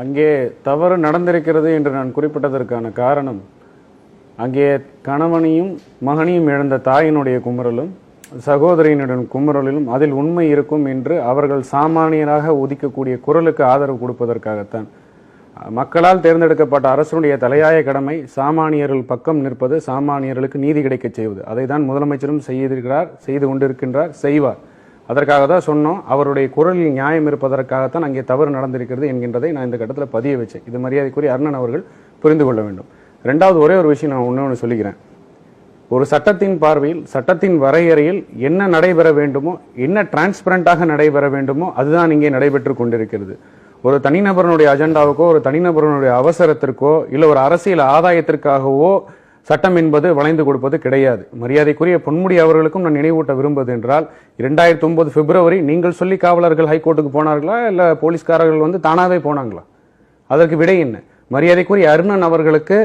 அங்கே தவறு நடந்திருக்கிறது என்று நான் குறிப்பிட்டதற்கான காரணம், அங்கே கணவனையும் மகனையும் இழந்த தாயினுடைய குமுறலும் சகோதரியினுடைய குமுறலிலும் அதில் உண்மை இருக்கும் என்று அவர்கள் சாமானியராக ஒதுக்கக்கூடிய குரலுக்கு ஆதரவு கொடுப்பதற்காகத்தான். மக்களால் தேர்ந்தெடுக்கப்பட்ட அரசுடைய தலையாய கடமை சாமானியர்கள் பக்கம் நிற்பது, சாமானியர்களுக்கு நீதி கிடைக்க செய்வது. அதை தான் முதலமைச்சரும் செய்து கொண்டிருக்கின்றார், செய்வார். அதற்காக தான் சொன்னோம், அவருடைய குரலில் நியாயம் இருப்பதற்காகத்தான் அங்கே தவறு நடந்திருக்கிறது என்கின்றதை நான் இந்த கட்டத்தில் பதிய வச்சேன். இது மரியாதைக்குரிய அருணன் அவர்கள் புரிந்து கொள்ள வேண்டும். ரெண்டாவது ஒரே ஒரு விஷயம் நான் ஒன்று சொல்லிக்கிறேன். ஒரு சட்டத்தின் பார்வையில், சட்டத்தின் வரையறையில் என்ன நடைபெற வேண்டுமோ, என்ன டிரான்ஸ்பரண்டாக நடைபெற வேண்டுமோ அதுதான் இங்கே நடைபெற்று கொண்டிருக்கிறது. ஒரு தனிநபரனுடைய அஜெண்டாவுக்கோ, ஒரு தனிநபரனுடைய அவசரத்திற்கோ, இல்லை ஒரு அரசியல் ஆதாயத்திற்காகவோ சட்டம் என்பது வளைந்து கொடுப்பது கிடையாது. மரியாதைக்குரிய பொன்முடி அவர்களுக்கும் நான் நினைவூட்ட விரும்புவது என்றால், 2009 பிப்ரவரி நீங்கள் சொல்லி காவலர்கள் ஹைகோர்ட்டுக்கு போனார்களா, இல்லை போலீஸ்காரர்கள் வந்து தானாவே போனாங்களா? அதற்கு விடை என்ன? மரியாதைக்குரிய அருணன் அவர்களுக்கு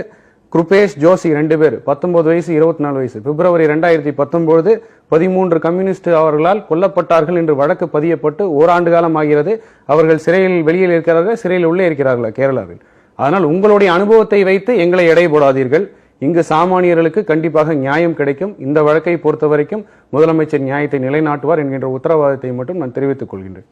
குருபேஷ் ஜோஷி 2 பேர், 19 வயசு 24 வயசு, பிப்ரவரி 2019 13 கம்யூனிஸ்ட் அவர்களால் கொல்லப்பட்டார்கள் என்று வழக்கு பதியப்பட்டு ஓராண்டு காலம் ஆகிறது. அவர்கள் சிறையில் வெளியில் இருக்கிறார்கள், சிறையில் உள்ளே இருக்கிறார்களா கேரளாவில்? அதனால் உங்களுடைய அனுபவத்தை வைத்து எங்களை எடை போடாதீர்கள். இங்கு சாமானியர்களுக்கு கண்டிப்பாக நியாயம் கிடைக்கும். இந்த வழக்கை பொறுத்த வரைக்கும் முதலமைச்சர் நியாயத்தை நிலைநாட்டுவார் என்கின்ற உத்தரவாதத்தை மட்டும் நான் தெரிவித்துக் கொள்கின்றேன்.